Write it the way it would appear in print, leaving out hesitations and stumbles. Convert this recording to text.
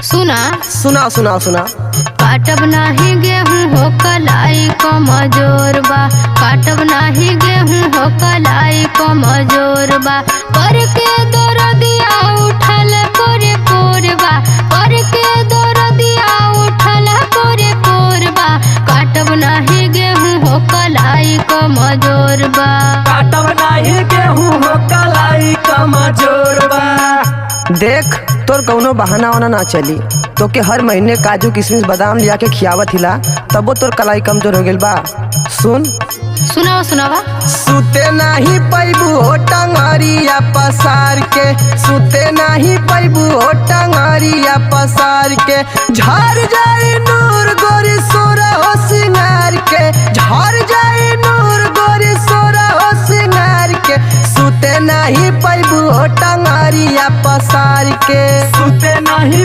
सुना सुना सुना सुना। काटब नाही गेहूं हो कलाई कमजोर बा, काटब नाही गेहूं हो कलाई कमजोर बा। करके दरदिया उठल कोरे कोरबा, करके दरदिया उठल कोरे कोरबा। काटब नाही गेहूं हो कलाई कमजोर बा, काटब नाही गेहूं हो कलाई कमजोर बा। देख तोर कौनो बहाना वाना ना चली, तो के हर महीने काजू किशमिश बादाम लिया के खियावत हिला, तबो तोर कलाई कमजोर हो गेल बा। सुन सुनावा सुनावा। सुते नहीं पैबू हो टंगरिया पसार के, सुते नहीं पैबू हो टंगरिया पसार के। झड़ जाए नूर गोरी सोरा हो सिंगार के, झड़ जाए नूर गोरी सोरा हो सिंगार के। सुते नहीं पैबू हो टंगरिया पसार के, सुते नहीं